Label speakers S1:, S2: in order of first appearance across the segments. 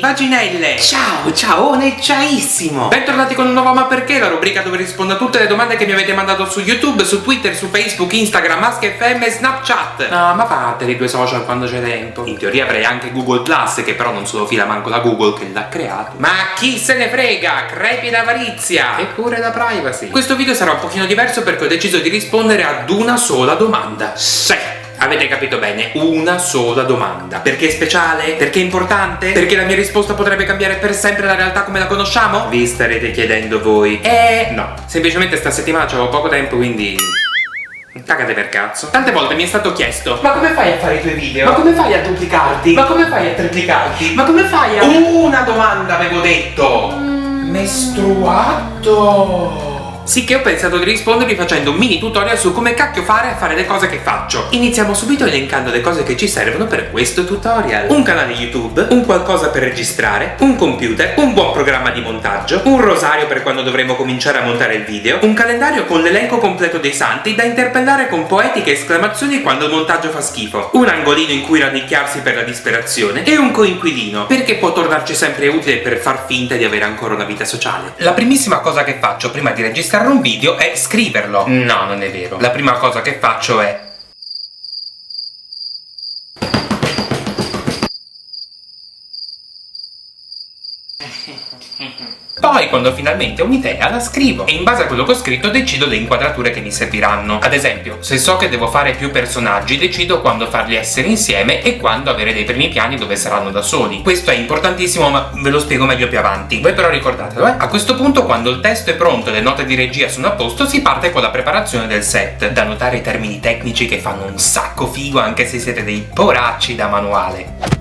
S1: vaginelle!
S2: Ciao, ciaone, ciaissimo!
S1: Bentornati con un nuovo Ma Perché, la rubrica dove rispondo a tutte le domande che mi avete mandato su YouTube, su Twitter, su Facebook, Instagram, Ask.fm e Snapchat. No, ma fateli i due social quando c'è tempo. In teoria avrei anche Google Plus, che però non se lo fila manco la Google che l'ha creato. Ma chi se ne frega? Crepi l'avarizia! Eppure la privacy. Questo video sarà un pochino diverso perché ho deciso di rispondere ad una sola domanda. Sì! Avete capito bene, una sola domanda. Perché è speciale? Perché è importante? Perché la mia risposta potrebbe cambiare per sempre la realtà come la conosciamo? Vi starete chiedendo voi. No, semplicemente sta settimana c'avevo poco tempo, quindi... cagate per cazzo. Tante volte mi è stato chiesto: ma come fai a fare i tuoi video? Ma come fai a duplicarti? Ma come fai a triplicarti? Ma come fai a... Una domanda avevo detto! Mestruato! Sì, che ho pensato di rispondervi facendo un mini tutorial su come cacchio fare a fare le cose che faccio. Iniziamo subito elencando le cose che ci servono per questo tutorial: un canale YouTube, un qualcosa per registrare, un computer, un buon programma di montaggio, un rosario per quando dovremo cominciare a montare il video, un calendario con l'elenco completo dei santi da interpellare con poetiche esclamazioni quando il montaggio fa schifo, un angolino in cui rannicchiarsi per la disperazione e un coinquilino, perché può tornarci sempre utile per far finta di avere ancora una vita sociale. La primissima cosa che faccio prima di registrare un video è scriverlo. No, non è vero. La prima cosa che faccio è... poi, quando finalmente ho un'idea, la scrivo e in base a quello che ho scritto decido le inquadrature che mi serviranno. Ad esempio, se so che devo fare più personaggi, decido quando farli essere insieme e quando avere dei primi piani dove saranno da soli. Questo è importantissimo, ma ve lo spiego meglio più avanti. Voi però ricordatelo, A questo punto, quando il testo è pronto e le note di regia sono a posto, si parte con la preparazione del set. Da notare i termini tecnici che fanno un sacco figo anche se siete dei poracci da manuale.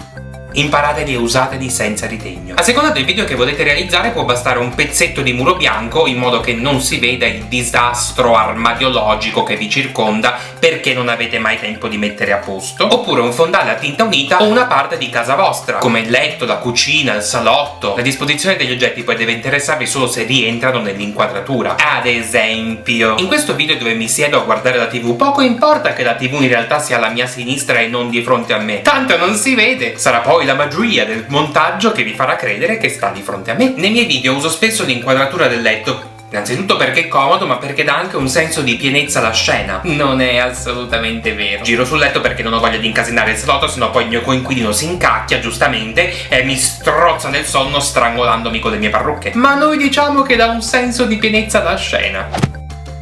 S1: Imparateli e usateli senza ritegno. A seconda del video che volete realizzare può bastare un pezzetto di muro bianco in modo che non si veda il disastro armadiologico che vi circonda perché non avete mai tempo di mettere a posto, oppure un fondale a tinta unita o una parte di casa vostra, come il letto, la cucina, il salotto. La disposizione degli oggetti poi deve interessarvi solo se rientrano nell'inquadratura. Ad esempio, in questo video dove mi siedo a guardare la TV, poco importa che la TV in realtà sia alla mia sinistra e non di fronte a me, tanto non si vede. Sarà poi la magia del montaggio che vi farà credere che sta di fronte a me. Nei miei video uso spesso l'inquadratura del letto, innanzitutto perché è comodo, ma perché dà anche un senso di pienezza alla scena. Non è assolutamente vero. Giro sul letto perché non ho voglia di incasinare il salotto, sennò poi il mio coinquilino si incacchia, giustamente, e mi strozza nel sonno strangolandomi con le mie parrucche. Ma noi diciamo che dà un senso di pienezza alla scena.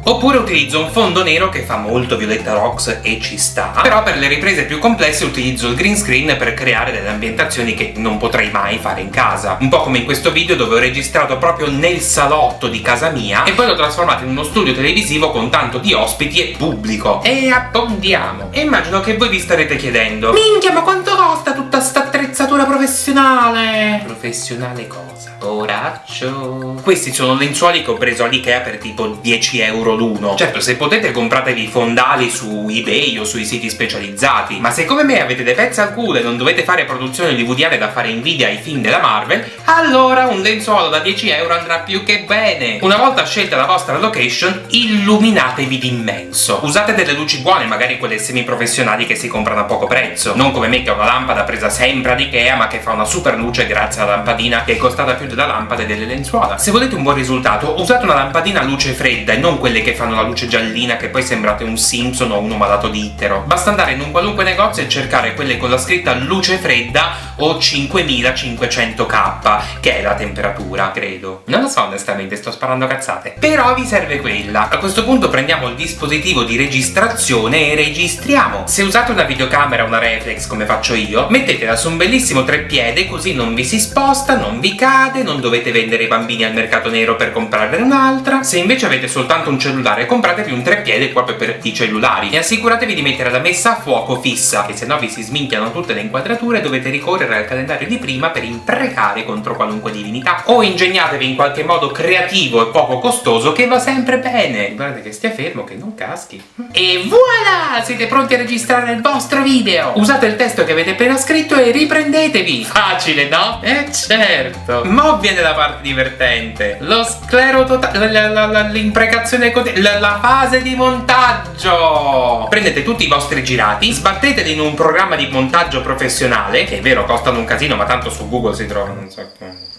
S1: Oppure utilizzo un fondo nero che fa molto Violetta Rox e ci sta, però per le riprese più complesse utilizzo il green screen per creare delle ambientazioni che non potrei mai fare in casa. Un po' come in questo video dove ho registrato proprio nel salotto di casa mia e poi l'ho trasformato in uno studio televisivo con tanto di ospiti e pubblico. E abbondiamo. E immagino che voi vi starete chiedendo: minchia, ma quanto costa tutta sta attrezzatura professionale? Professionale cosa? Poraccio. Questi sono lenzuoli che ho preso all'Ikea per tipo 10 euro l'uno. Certo, se potete compratevi fondali su eBay o sui siti specializzati, ma se come me avete dei pezzi al culo e non dovete fare produzione hollywoodiane da fare invidia ai film della Marvel, allora un lenzuolo da 10 euro andrà più che bene. Una volta scelta la vostra location, illuminatevi d'immenso. Usate delle luci buone, magari quelle semiprofessionali che si comprano a poco prezzo, non come me che ho una lampada presa sempre ad Ikea ma che fa una super luce grazie alla lampadina che è costata più della lampada e delle lenzuola. Se volete un buon risultato, usate una lampadina a luce fredda e non quelle che fanno la luce giallina che poi sembrate un Simpson o uno malato di ittero. Basta andare in un qualunque negozio e cercare quelle con la scritta luce fredda o 5500K, che è la temperatura, credo. Non lo so onestamente, sto sparando cazzate. Però vi serve quella. A questo punto prendiamo il dispositivo di registrazione e registriamo. Se usate una videocamera o una reflex come faccio io, mettetela su un bellissimo treppiede così non vi si sposta, non vi cade, non dovete vendere i bambini al mercato nero per comprarne un'altra. Se invece avete soltanto un cellulare, compratevi un treppiede proprio per i cellulari e assicuratevi di mettere la messa a fuoco fissa, che se no vi si sminchiano tutte le inquadrature e dovete ricorrere al calendario di prima per imprecare contro qualunque divinità. O ingegnatevi in qualche modo creativo e poco costoso che va sempre bene. Guardate che stia fermo, che non caschi. E voilà! Siete pronti a registrare il vostro video! Usate il testo che avete appena scritto e riprendete Iscrivetevi! Facile, no? Certo! Mo' viene la parte divertente. Lo sclero totale, l'imprecazione la fase di montaggio. Prendete tutti i vostri girati, sbatteteli in un programma di montaggio professionale, che è vero, costano un casino, ma tanto su Google si trovano un sacco.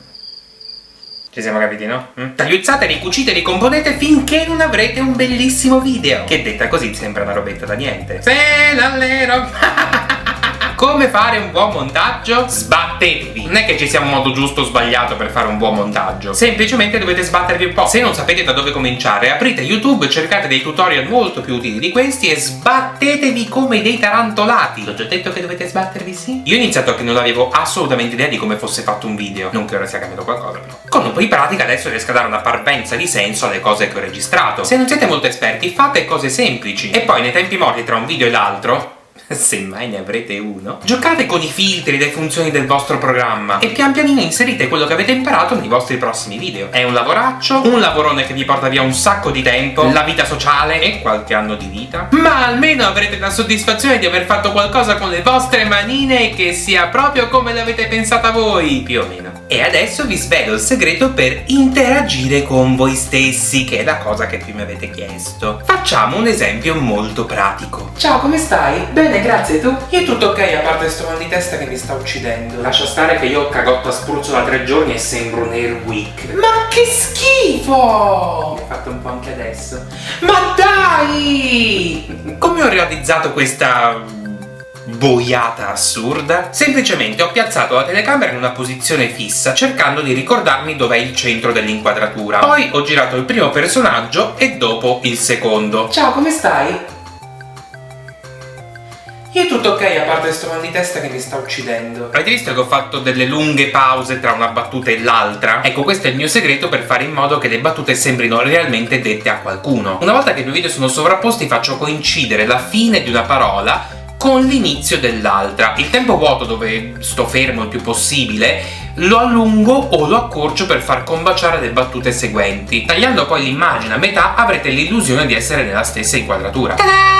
S1: Ci siamo capiti, no? Tagliuzzate, ricucite, ricomponete finché non avrete un bellissimo video. Che detta così sembra una robetta da niente. Se l'allero. Come fare un buon montaggio? Sbattetevi! Non è che ci sia un modo giusto o sbagliato per fare un buon montaggio. Semplicemente dovete sbattervi un po'. Se non sapete da dove cominciare, aprite YouTube, cercate dei tutorial molto più utili di questi e sbattetevi come dei tarantolati. L'ho già detto che dovete sbattervi, sì? Io ho iniziato che non avevo assolutamente idea di come fosse fatto un video. Non che ora sia cambiato qualcosa, però. Con un po' di pratica adesso riesco a dare una parvenza di senso alle cose che ho registrato. Se non siete molto esperti, fate cose semplici. E poi nei tempi morti tra un video e l'altro, se mai ne avrete uno, giocate con i filtri, le funzioni del vostro programma e pian pianino inserite quello che avete imparato nei vostri prossimi video. È un lavoraccio, un lavorone che vi porta via un sacco di tempo, la vita sociale e qualche anno di vita, ma almeno avrete la soddisfazione di aver fatto qualcosa con le vostre manine e che sia proprio come l'avete pensata voi, più o meno. E adesso vi svelo il segreto per interagire con voi stessi, che è la cosa che più mi avete chiesto. Facciamo un esempio molto pratico. Ciao, come stai? Bene, grazie, tu? Io tutto ok, a parte sto mal di testa che mi sta uccidendo. Lascia stare che io ho cagotto a spruzzo da 3 giorni e sembro un airwick. Ma che schifo! Mi ha fatto un po' anche adesso. Ma dai! Come ho realizzato questa boiata assurda? Semplicemente ho piazzato la telecamera in una posizione fissa, cercando di ricordarmi dov'è il centro dell'inquadratura. Poi ho girato il primo personaggio e dopo il secondo. Ciao, come stai? Io tutto ok, a parte sto mal di testa che mi sta uccidendo. Avete visto che ho fatto delle lunghe pause tra una battuta e l'altra? Ecco, questo è il mio segreto per fare in modo che le battute sembrino realmente dette a qualcuno. Una volta che i due video sono sovrapposti, faccio coincidere la fine di una parola con l'inizio dell'altra. Il tempo vuoto, dove sto fermo il più possibile, lo allungo o lo accorcio per far combaciare le battute seguenti. Tagliando poi l'immagine a metà avrete l'illusione di essere nella stessa inquadratura. Ta-da!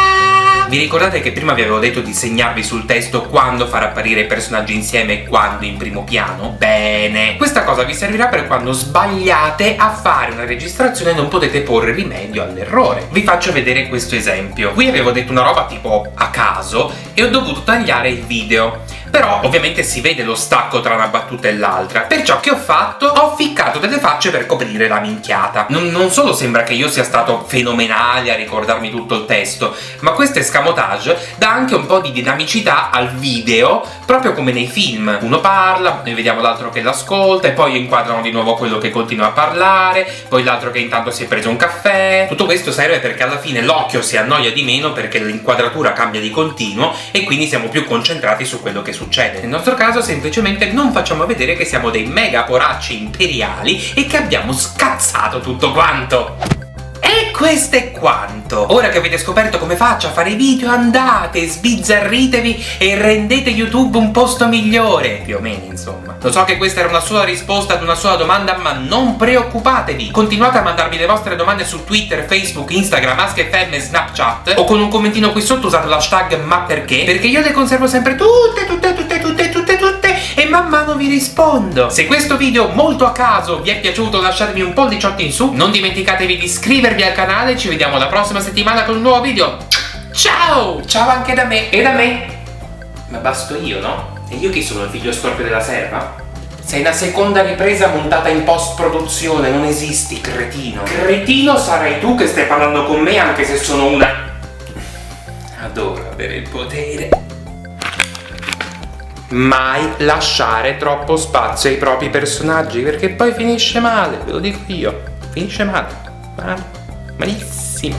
S1: Vi ricordate che prima vi avevo detto di segnarvi sul testo quando far apparire i personaggi insieme e quando in primo piano? Bene, questa cosa vi servirà per quando sbagliate a fare una registrazione e non potete porre rimedio all'errore. Vi faccio vedere questo esempio. Qui avevo detto una roba tipo a caso e ho dovuto tagliare il video. Però ovviamente si vede lo stacco tra una battuta e l'altra. Perciò che ho fatto? Ho ficcato delle facce per coprire la minchiata. Non solo sembra che io sia stato fenomenale a ricordarmi tutto il testo, ma questo escamotage dà anche un po' di dinamicità al video, proprio come nei film. Uno parla, noi vediamo l'altro che l'ascolta e poi inquadrano di nuovo quello che continua a parlare, poi l'altro che intanto si è preso un caffè. Tutto questo serve perché alla fine l'occhio si annoia di meno perché l'inquadratura cambia di continuo e quindi siamo più concentrati su quello che succede. Nel nostro caso semplicemente non facciamo vedere che siamo dei mega poracci imperiali e che abbiamo scazzato tutto quanto. E questo è quanto. Ora che avete scoperto come faccio a fare video, andate, sbizzarritevi e rendete YouTube un posto migliore, più o meno, insomma. Lo so che questa era una sola risposta ad una sola domanda, ma non preoccupatevi. Continuate a mandarmi le vostre domande su Twitter, Facebook, Instagram, AskFM e Snapchat, o con un commentino qui sotto usate l'hashtag ma perché? Perché io le conservo sempre tutte e man mano vi rispondo. Se questo video molto a caso vi è piaciuto, lasciatemi un polliciotto in su, non dimenticatevi di iscrivervi al canale, ci vediamo la prossima settimana con un nuovo video. Ciao! Ciao anche da me e da me. Ma basto io, no? E io chi sono, il figlio storpio della serva? Sei una seconda ripresa montata in post-produzione, non esisti, cretino. Cretino sarai tu che stai parlando con me anche se sono una... Adoro avere il potere. Mai lasciare troppo spazio ai propri personaggi, perché poi finisce male, ve lo dico io. Finisce male. Malissimo.